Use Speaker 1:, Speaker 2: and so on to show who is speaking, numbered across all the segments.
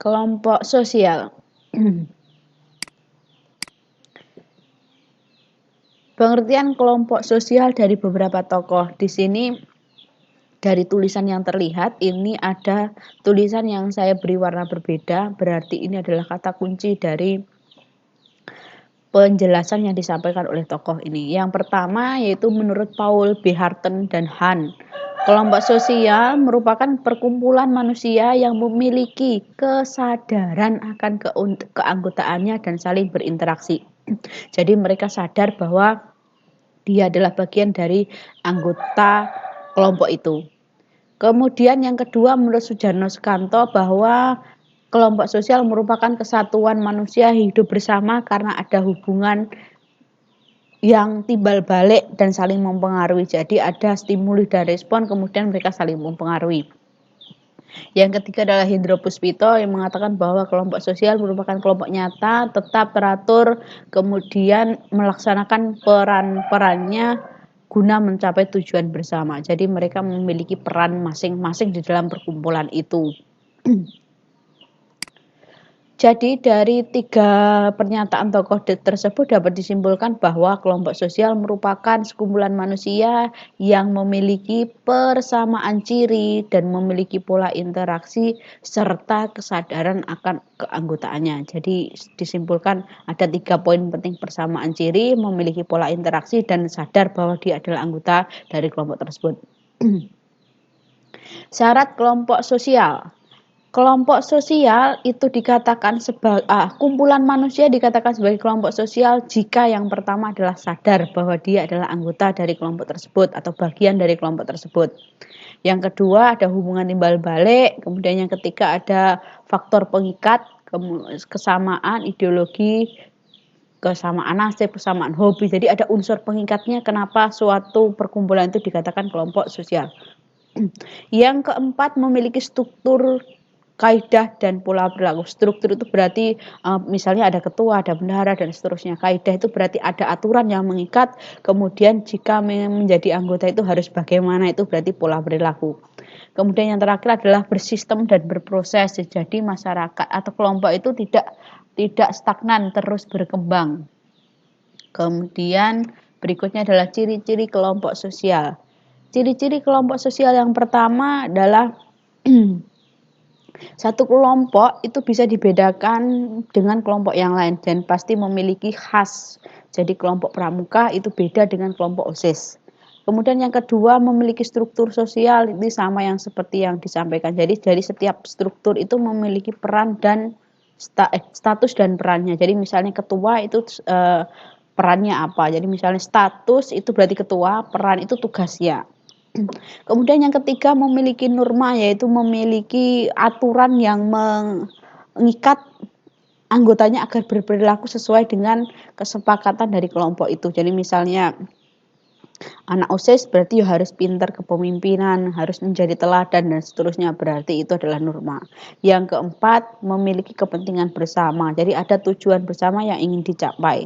Speaker 1: Kelompok sosial. Pengertian kelompok sosial dari beberapa tokoh. Di sini dari tulisan yang terlihat ini ada tulisan yang saya beri warna berbeda, berarti ini adalah kata kunci dari penjelasan yang disampaikan oleh tokoh ini. Yang pertama yaitu menurut Paul B. Harten dan Han, kelompok sosial merupakan perkumpulan manusia yang memiliki kesadaran akan keanggotaannya dan saling berinteraksi. Jadi mereka sadar bahwa dia adalah bagian dari anggota kelompok itu. Kemudian yang kedua menurut Sujarno Sukanto bahwa kelompok sosial merupakan kesatuan manusia hidup bersama karena ada hubungan yang timbal balik dan saling mempengaruhi. Jadi ada stimuli dan respon, kemudian mereka saling mempengaruhi. Yang ketiga adalah Hendro Puspito yang mengatakan bahwa kelompok sosial merupakan kelompok nyata, tetap teratur, kemudian melaksanakan peran-perannya guna mencapai tujuan bersama. Jadi mereka memiliki peran masing-masing di dalam perkumpulan itu. Jadi dari tiga pernyataan tokoh tersebut dapat disimpulkan bahwa kelompok sosial merupakan sekumpulan manusia yang memiliki persamaan ciri dan memiliki pola interaksi serta kesadaran akan keanggotaannya. Jadi disimpulkan ada 3 poin penting: persamaan ciri, memiliki pola interaksi, dan sadar bahwa dia adalah anggota dari kelompok tersebut. Syarat kelompok sosial. Kelompok sosial itu dikatakan sebagai kumpulan manusia dikatakan sebagai kelompok sosial jika yang pertama adalah sadar bahwa dia adalah anggota dari kelompok tersebut atau bagian dari kelompok tersebut. Yang kedua ada hubungan timbal balik, kemudian yang ketiga ada faktor pengikat, kesamaan ideologi, kesamaan nasib, kesamaan hobi. Jadi ada unsur pengikatnya kenapa suatu perkumpulan itu dikatakan kelompok sosial. Yang keempat memiliki struktur, kaidah dan pola berlaku. Struktur itu berarti misalnya ada ketua, ada bendahara dan seterusnya. Kaidah itu berarti ada aturan yang mengikat. Kemudian jika menjadi anggota itu harus bagaimana, itu berarti pola perilaku. Kemudian yang terakhir adalah bersistem dan berproses. Jadi masyarakat atau kelompok itu tidak stagnan, terus berkembang. Kemudian berikutnya adalah ciri-ciri kelompok sosial. Ciri-ciri kelompok sosial yang pertama adalah satu kelompok itu bisa dibedakan dengan kelompok yang lain dan pasti memiliki khas. Jadi kelompok pramuka itu beda dengan kelompok OSIS. Kemudian yang kedua memiliki struktur sosial, ini sama yang seperti yang disampaikan. Jadi dari setiap struktur itu memiliki peran dan status dan perannya. Jadi misalnya ketua itu perannya apa? Jadi misalnya status itu berarti ketua, peran itu tugasnya. Kemudian yang ketiga memiliki norma, yaitu memiliki aturan yang mengikat anggotanya agar berperilaku sesuai dengan kesepakatan dari kelompok itu. Jadi misalnya anak OSIS berarti harus pintar kepemimpinan, harus menjadi teladan dan seterusnya, berarti itu adalah norma. Yang keempat memiliki kepentingan bersama, jadi ada tujuan bersama yang ingin dicapai.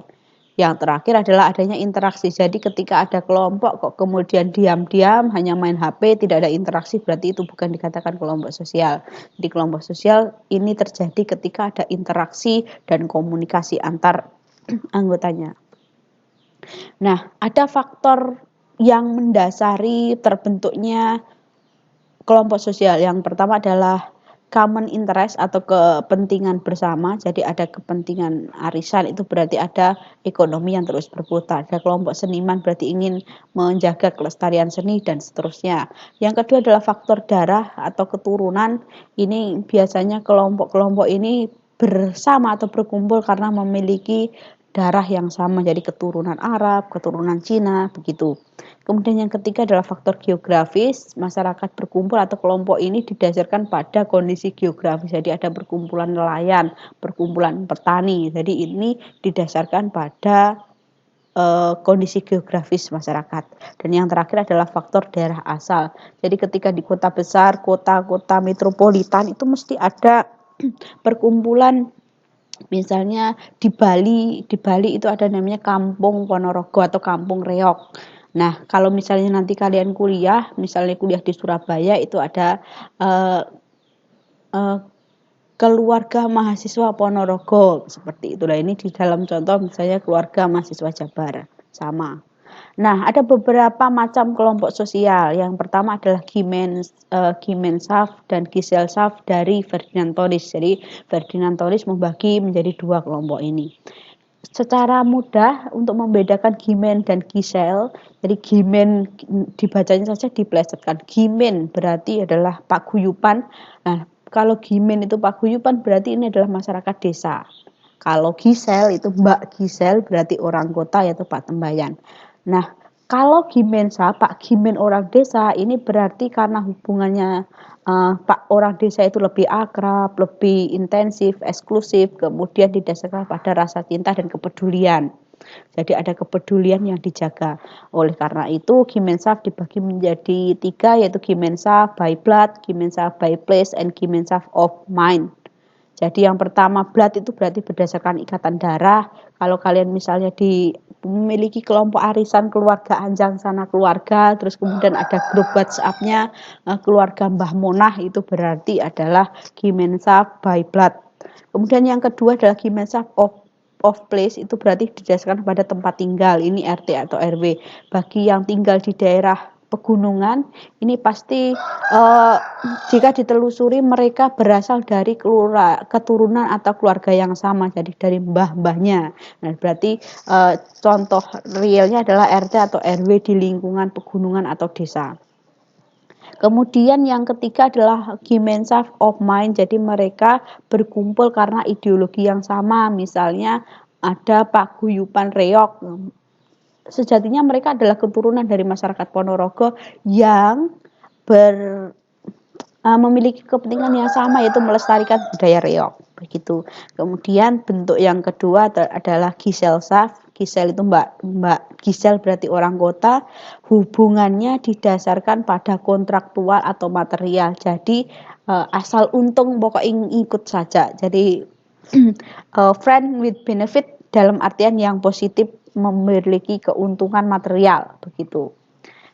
Speaker 1: Yang terakhir adalah adanya interaksi. Jadi ketika ada kelompok kok kemudian diam-diam hanya main HP, tidak ada interaksi, berarti itu bukan dikatakan kelompok sosial. Di kelompok sosial ini terjadi ketika ada interaksi dan komunikasi antar anggotanya. Nah, ada faktor yang mendasari terbentuknya kelompok sosial. Yang pertama adalah common interest atau kepentingan bersama. Jadi ada kepentingan arisan, itu berarti ada ekonomi yang terus berputar. Ada kelompok seniman berarti ingin menjaga kelestarian seni dan seterusnya. Yang kedua adalah faktor darah atau keturunan. Ini biasanya kelompok-kelompok ini bersama atau berkumpul karena memiliki darah yang sama, jadi keturunan Arab, keturunan Cina, begitu. Kemudian yang ketiga adalah faktor geografis. Masyarakat berkumpul atau kelompok ini didasarkan pada kondisi geografis. Jadi ada perkumpulan nelayan, perkumpulan petani. Jadi ini didasarkan pada kondisi geografis masyarakat. Dan yang terakhir adalah faktor daerah asal. Jadi ketika di kota besar, kota-kota metropolitan itu mesti ada perkumpulan. Misalnya di Bali itu ada namanya Kampung Ponorogo atau Kampung Reog. Nah, kalau misalnya nanti kalian misalnya kuliah di Surabaya, itu ada keluarga mahasiswa Ponorogo seperti itulah. Ini di dalam contoh misalnya keluarga mahasiswa Jabar sama. Nah, ada beberapa macam kelompok sosial. Yang pertama adalah Gimensaf dan Giselsaf dari Ferdinand Toris. Jadi Ferdinand Toris membagi menjadi dua kelompok ini. Secara mudah untuk membedakan Gimen dan Gisel, jadi Gimen dibacanya saja diplesetkan. Gimen berarti adalah paguyuban. Nah, kalau Gimen itu paguyuban berarti ini adalah masyarakat desa. Kalau Gisel itu Mbak Gisel berarti orang kota yaitu Pak Tembayan. Nah, kalau Gimensa, Pak Gimen orang desa ini berarti karena hubungannya Pak orang desa itu lebih akrab, lebih intensif, eksklusif, kemudian didasarkan pada rasa cinta dan kepedulian. Jadi ada kepedulian yang dijaga. Oleh karena itu Gimensaf dibagi menjadi 3 yaitu Gimensaf by blood, Gimensaf by place, and Gimensaf of mind. Jadi yang pertama blood itu berarti berdasarkan ikatan darah. Kalau kalian misalnya memiliki kelompok arisan keluarga Anjang sana keluarga, terus kemudian ada grup WhatsApp-nya keluarga Mbah Monah, itu berarti adalah Gimensaf by blood. Kemudian yang kedua adalah Gimensaf of place, itu berarti didasarkan pada tempat tinggal, ini RT atau RW. Bagi yang tinggal di daerah pegunungan, ini pasti jika ditelusuri mereka berasal dari keturunan atau keluarga yang sama, jadi dari mbah-mbahnya. Nah, berarti contoh realnya adalah RT atau RW di lingkungan pegunungan atau desa. Kemudian yang ketiga adalah Gimensaf of mind, jadi mereka berkumpul karena ideologi yang sama, misalnya ada paguyuban reog. Sejatinya mereka adalah keturunan dari masyarakat Ponorogo yang memiliki kepentingan yang sama, yaitu melestarikan budaya reog. Begitu. Kemudian bentuk yang kedua adalah Giselsaf. Gisel itu Mbak Gisel berarti orang kota. Hubungannya didasarkan pada kontraktual atau material. Jadi asal untung pokoknya ikut saja. Jadi friend with benefit dalam artian yang positif, memiliki keuntungan material begitu.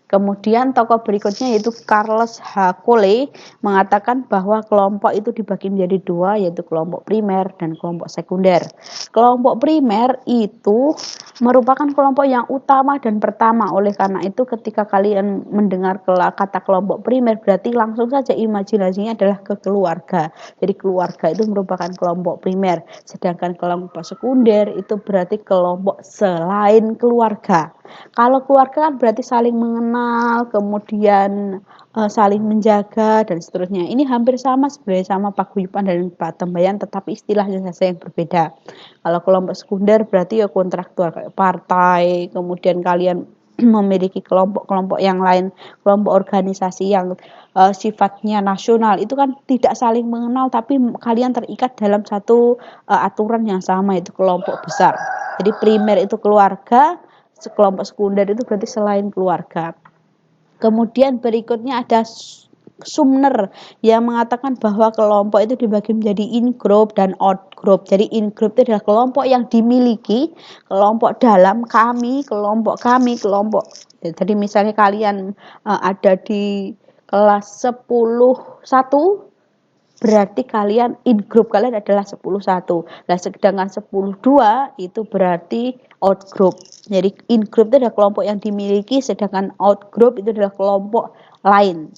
Speaker 1: Kemudian tokoh berikutnya yaitu Charles H. Cole mengatakan bahwa kelompok itu dibagi menjadi dua, yaitu kelompok primer dan kelompok sekunder. Kelompok primer itu merupakan kelompok yang utama dan pertama. Oleh karena itu ketika kalian mendengar kata kelompok primer berarti langsung saja imajinasinya adalah ke keluarga. Jadi keluarga itu merupakan kelompok primer. Sedangkan kelompok sekunder itu berarti kelompok selain keluarga. Kalau keluarga kan berarti saling mengenal, kemudian saling menjaga dan seterusnya. Ini hampir sama sebenarnya sama paguyuban dan Pak Tembayan, tetapi istilahnya saja yang berbeda. Kalau kelompok sekunder berarti ya kontraktual kayak partai, kemudian kalian memiliki kelompok-kelompok yang lain, kelompok organisasi yang sifatnya nasional, itu kan tidak saling mengenal tapi kalian terikat dalam satu aturan yang sama, yaitu kelompok besar. Jadi primer itu keluarga, kelompok sekunder itu berarti selain keluarga. Kemudian berikutnya ada Sumner yang mengatakan bahwa kelompok itu dibagi menjadi in-group dan out-group. Jadi in-group itu adalah kelompok yang dimiliki, kelompok dalam kami, kelompok kami, kelompok. Jadi misalnya kalian ada di kelas 10-1, berarti kalian in group kalian adalah 10-1. Nah, sedangkan 10-2 itu berarti out group. Jadi in group itu adalah kelompok yang dimiliki, sedangkan out group itu adalah kelompok lain.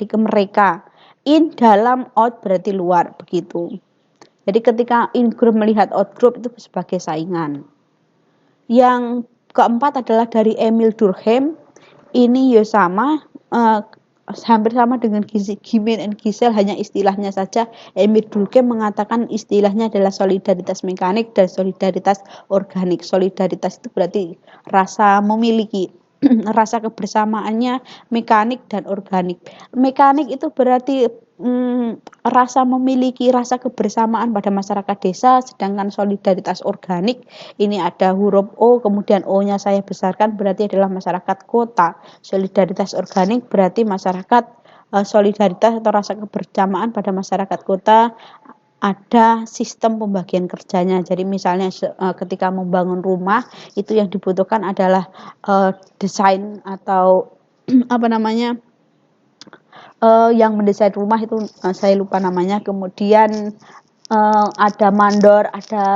Speaker 1: Jadi mereka in dalam, out berarti luar, begitu. Jadi ketika in group melihat out group itu sebagai saingan. Yang keempat adalah dari Emil Durkheim. Ini ya sama, hampir sama dengan Gimen dan Gisel, hanya istilahnya saja. Emil Durkheim mengatakan istilahnya adalah solidaritas mekanik dan solidaritas organik. Solidaritas itu berarti rasa memiliki, rasa kebersamaannya mekanik dan organik. Mekanik itu berarti rasa memiliki rasa kebersamaan pada masyarakat desa, sedangkan solidaritas organik ini ada huruf O, kemudian O-nya saya besarkan berarti adalah masyarakat kota. Solidaritas organik berarti masyarakat solidaritas atau rasa kebersamaan pada masyarakat kota, ada sistem pembagian kerjanya. Jadi misalnya ketika membangun rumah itu yang dibutuhkan adalah desain atau yang mendesain rumah itu saya lupa namanya. Kemudian ada mandor, ada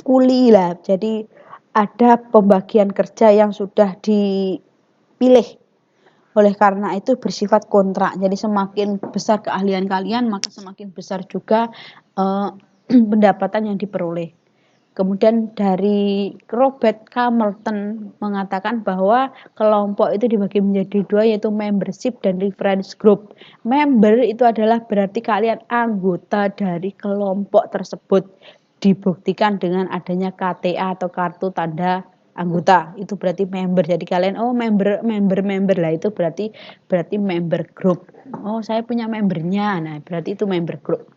Speaker 1: kuli lah. Jadi ada pembagian kerja yang sudah dipilih. Oleh karena itu bersifat kontrak. Jadi semakin besar keahlian kalian, maka semakin besar juga pendapatan yang diperoleh. Kemudian dari Robert K. Merton mengatakan bahwa kelompok itu dibagi menjadi dua, yaitu membership dan reference group. Member itu adalah berarti kalian anggota dari kelompok tersebut. Dibuktikan dengan adanya KTA atau kartu tanda anggota. Itu berarti member. Jadi kalian member lah, itu berarti member group. Oh, saya punya membernya. Nah, berarti itu member group.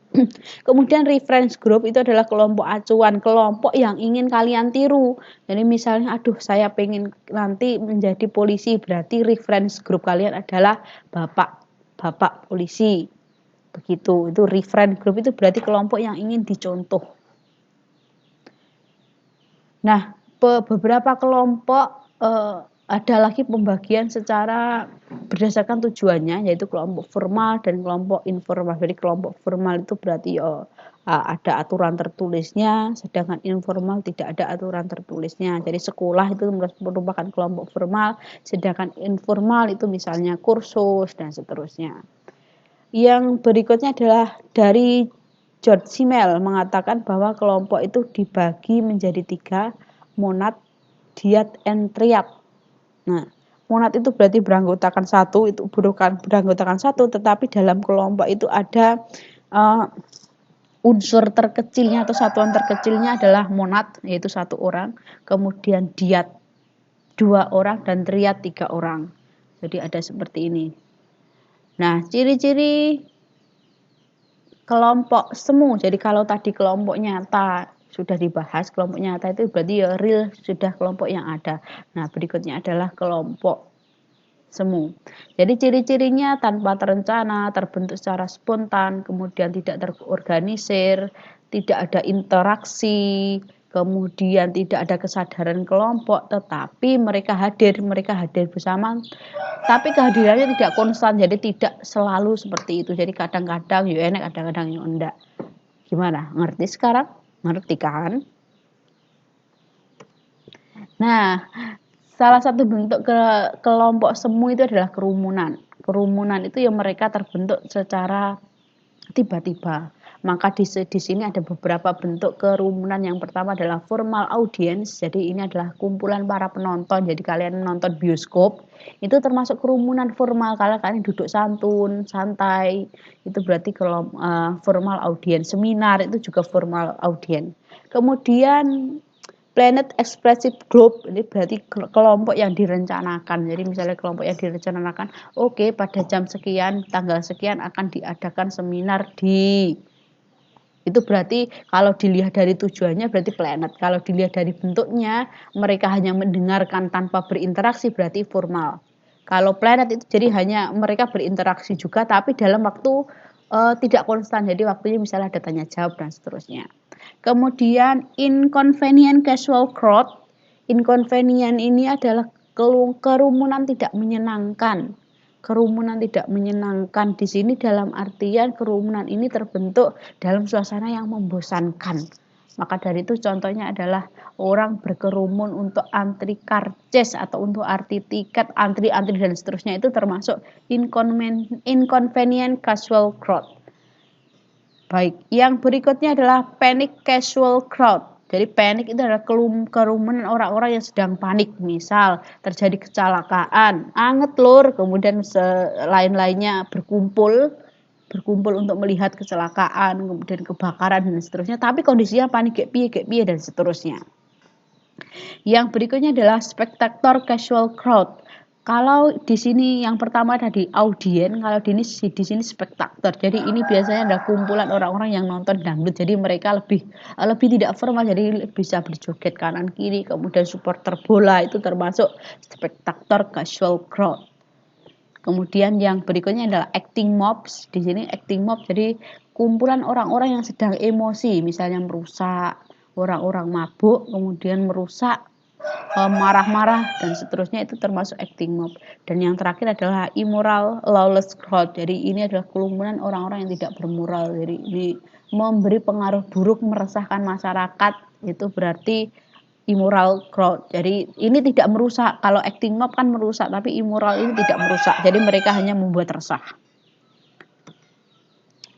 Speaker 1: Kemudian reference group itu adalah kelompok acuan, kelompok yang ingin kalian tiru. Jadi misalnya, aduh saya pengen nanti menjadi polisi, berarti reference group kalian adalah bapak polisi. Begitu, itu reference group itu berarti kelompok yang ingin dicontoh. Nah, beberapa kelompok ada lagi pembagian secara berdasarkan tujuannya, yaitu kelompok formal dan kelompok informal. Jadi kelompok formal itu berarti ada aturan tertulisnya, sedangkan informal tidak ada aturan tertulisnya. Jadi sekolah itu merupakan kelompok formal, sedangkan informal itu misalnya kursus dan seterusnya. Yang berikutnya adalah dari George Simmel mengatakan bahwa kelompok itu dibagi menjadi 3, monad, dyad, and triad. Nah, monad itu berarti beranggotakan satu, itu beranggotakan satu, tetapi dalam kelompok itu ada unsur terkecilnya atau satuan terkecilnya adalah monad, yaitu 1 orang, kemudian dyad 2 orang, dan triad 3 orang. Jadi ada seperti ini. Nah, ciri-ciri kelompok semu. Jadi kalau tadi kelompok nyata sudah dibahas, kelompok nyata itu berarti ya real, sudah kelompok yang ada. Nah, berikutnya adalah kelompok semu. Jadi ciri-cirinya tanpa terencana, terbentuk secara spontan, kemudian tidak terorganisir, tidak ada interaksi, kemudian tidak ada kesadaran kelompok, tetapi mereka hadir bersama, tapi kehadirannya tidak konstan, jadi tidak selalu seperti itu. Jadi kadang-kadang ya enak, kadang-kadang ya enggak. Gimana? Ngerti sekarang? Ngerti kan? Nah, salah satu bentuk kelompok semu itu adalah kerumunan. Kerumunan itu yang mereka terbentuk secara tiba-tiba. Maka di sini ada beberapa bentuk kerumunan. Yang pertama adalah formal audience. Jadi ini adalah kumpulan para penonton. Jadi kalian menonton bioskop, itu termasuk kerumunan formal. Kalau kalian duduk santai, itu berarti formal audience. Seminar itu juga formal audience. Kemudian Planet Expressive Group, ini berarti kelompok yang direncanakan. Jadi misalnya kelompok yang direncanakan, oke, pada jam sekian, tanggal sekian akan diadakan seminar di. Itu berarti kalau dilihat dari tujuannya berarti planet. Kalau dilihat dari bentuknya, mereka hanya mendengarkan tanpa berinteraksi, berarti formal. Kalau planet itu jadi hanya mereka berinteraksi juga, tapi dalam waktu tidak konstan. Jadi waktunya misalnya ada tanya jawab dan seterusnya. Kemudian inconvenient casual crowd. Inconvenient ini adalah kerumunan tidak menyenangkan. Kerumunan tidak menyenangkan di sini dalam artian kerumunan ini terbentuk dalam suasana yang membosankan. Maka dari itu contohnya adalah orang berkerumun untuk antri karcis atau untuk arti tiket, antri dan seterusnya, itu termasuk inconvenient casual crowd. Baik, yang berikutnya adalah panic casual crowd. Jadi panik itu adalah kerumunan orang-orang yang sedang panik. Misal terjadi kecelakaan, anget lur, kemudian lain-lainnya berkumpul untuk melihat kecelakaan, kemudian kebakaran dan seterusnya. Tapi kondisinya panik kayak piye dan seterusnya. Yang berikutnya adalah spectator casual crowd. Kalau di sini yang pertama tadi audien, kalau di sini spektator. Jadi ini biasanya ada kumpulan orang-orang yang nonton dangdut. Jadi mereka lebih tidak formal, jadi bisa berjoget kanan kiri. Kemudian supporter bola itu termasuk spektator casual crowd. Kemudian yang berikutnya adalah acting mobs. Di sini acting mob jadi kumpulan orang-orang yang sedang emosi, misalnya merusak, orang-orang mabuk kemudian merusak marah-marah dan seterusnya, itu termasuk acting mob. Dan yang terakhir adalah immoral lawless crowd. Jadi ini adalah kerumunan orang-orang yang tidak bermoral. Jadi ini memberi pengaruh buruk, meresahkan masyarakat, itu berarti immoral crowd. Jadi ini tidak merusak. Kalau acting mob kan merusak, tapi immoral ini tidak merusak. Jadi mereka hanya membuat resah.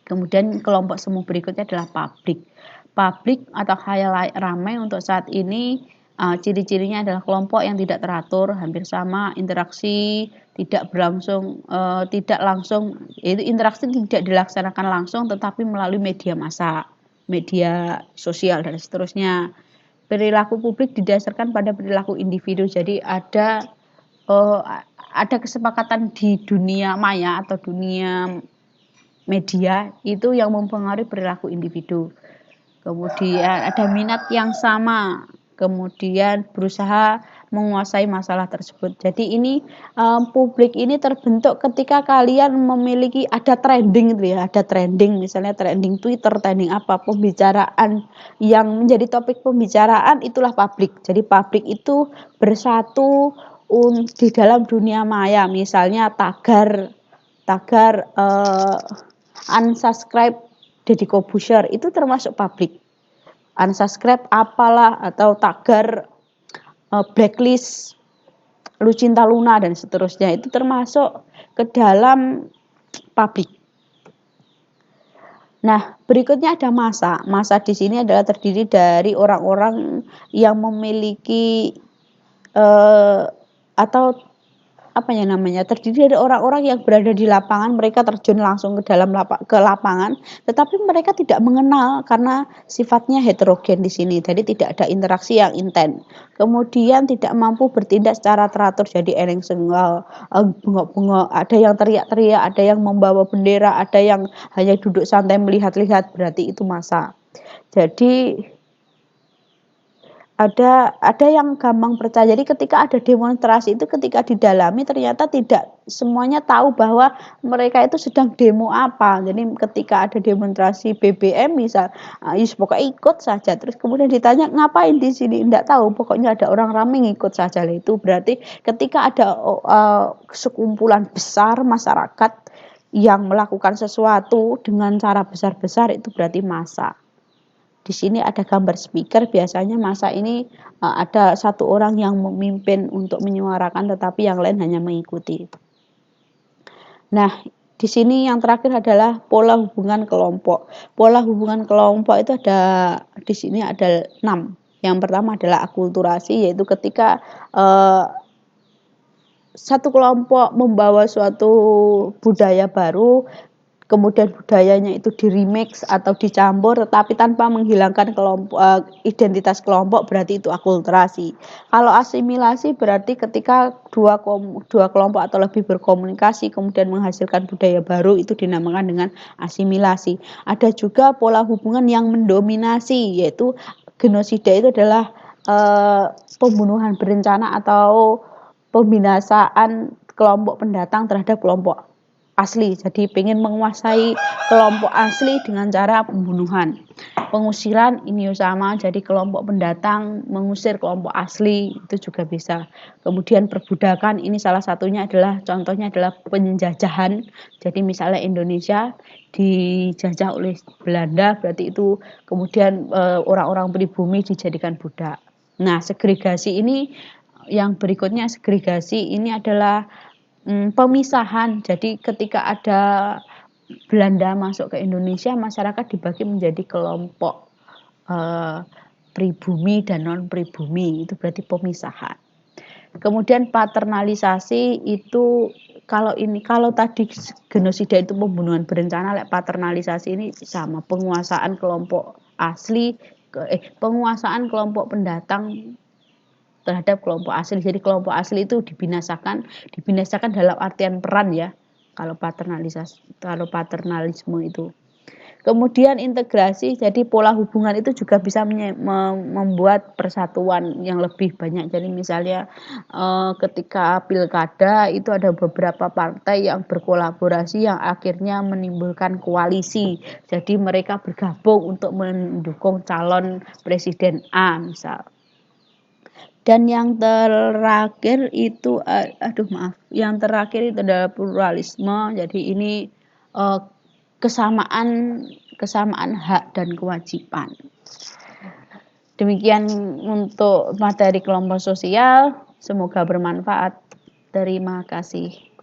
Speaker 1: Kemudian kelompok semu berikutnya adalah publik. Publik atau khalayak ramai untuk saat ini ciri-cirinya adalah kelompok yang tidak teratur, hampir sama, interaksi tidak berlangsung, tidak langsung, yaitu interaksi tidak dilaksanakan langsung tetapi melalui media massa, media sosial dan seterusnya. Perilaku publik didasarkan pada perilaku individu. Jadi ada kesepakatan di dunia maya atau dunia media itu yang mempengaruhi perilaku individu. Kemudian ada minat yang sama, kemudian berusaha menguasai masalah tersebut. Jadi ini publik ini terbentuk ketika kalian memiliki ada trending itu ya, ada trending, misalnya trending Twitter, trending apa, pembicaraan yang menjadi topik pembicaraan, itulah publik. Jadi publik itu bersatu di dalam dunia maya, misalnya tagar unsubscribe Deddy Corbuzier, itu termasuk publik. Unsubscribe apalah, atau tagar blacklist Lucinta Luna dan seterusnya, itu termasuk ke dalam publik. Nah, berikutnya ada massa. Massa di sini adalah terdiri dari orang-orang yang memiliki atau apa ya namanya, terdiri dari orang-orang yang berada di lapangan, mereka terjun langsung ke dalam lapangan, tetapi mereka tidak mengenal karena sifatnya heterogen di sini, jadi tidak ada interaksi yang intens. Kemudian tidak mampu bertindak secara teratur, jadi eleng senggal, bengok-bengok, ada yang teriak-teriak, ada yang membawa bendera, ada yang hanya duduk santai melihat-lihat, berarti itu massa. Jadi ada yang gampang percaya. Jadi ketika ada demonstrasi itu, ketika didalami ternyata tidak semuanya tahu bahwa mereka itu sedang demo apa. Jadi ketika ada demonstrasi BBM misal, pokoknya ikut saja. Terus kemudian ditanya ngapain di sini, enggak tahu. Pokoknya ada orang ramai ngikut saja. Itu berarti ketika ada sekumpulan besar masyarakat yang melakukan sesuatu dengan cara besar-besar, itu berarti massa. Di sini ada gambar speaker, biasanya massa ini ada satu orang yang memimpin untuk menyuarakan, tetapi yang lain hanya mengikuti. Nah, di sini yang terakhir adalah pola hubungan kelompok. Pola hubungan kelompok itu ada di sini ada 6. Yang pertama adalah akulturasi, yaitu ketika satu kelompok membawa suatu budaya baru, kemudian budayanya itu diremix atau dicampur tetapi tanpa menghilangkan identitas kelompok, berarti itu akulturasi. Kalau asimilasi berarti ketika dua kelompok atau lebih berkomunikasi kemudian menghasilkan budaya baru, itu dinamakan dengan asimilasi. Ada juga pola hubungan yang mendominasi, yaitu genosida. Itu adalah pembunuhan berencana atau pembinasaan kelompok pendatang terhadap kelompok asli. Jadi ingin menguasai kelompok asli dengan cara pembunuhan. Pengusiran ini sama, jadi kelompok pendatang mengusir kelompok asli, itu juga bisa. Kemudian perbudakan, ini salah satunya adalah, contohnya adalah penjajahan. Jadi misalnya Indonesia dijajah oleh Belanda, berarti itu kemudian orang-orang pribumi dijadikan budak. Nah, segregasi ini yang berikutnya, segregasi ini adalah pemisahan. Jadi ketika ada Belanda masuk ke Indonesia, masyarakat dibagi menjadi kelompok pribumi dan non pribumi, itu berarti pemisahan. Kemudian paternalisasi itu, kalau tadi genosida itu pembunuhan berencana, paternalisasi ini sama, penguasaan kelompok asli, penguasaan kelompok pendatang terhadap kelompok asli. Jadi kelompok asli itu dibinasakan dalam artian peran ya, kalau paternalisme itu. Kemudian integrasi, jadi pola hubungan itu juga bisa membuat persatuan yang lebih banyak. Jadi misalnya ketika pilkada itu ada beberapa partai yang berkolaborasi yang akhirnya menimbulkan koalisi. Jadi mereka bergabung untuk mendukung calon presiden A misal. Dan yang terakhir itu yang terakhir itu adalah pluralisme. Jadi ini kesamaan hak dan kewajiban. Demikian untuk materi kelompok sosial, semoga bermanfaat. Terima kasih.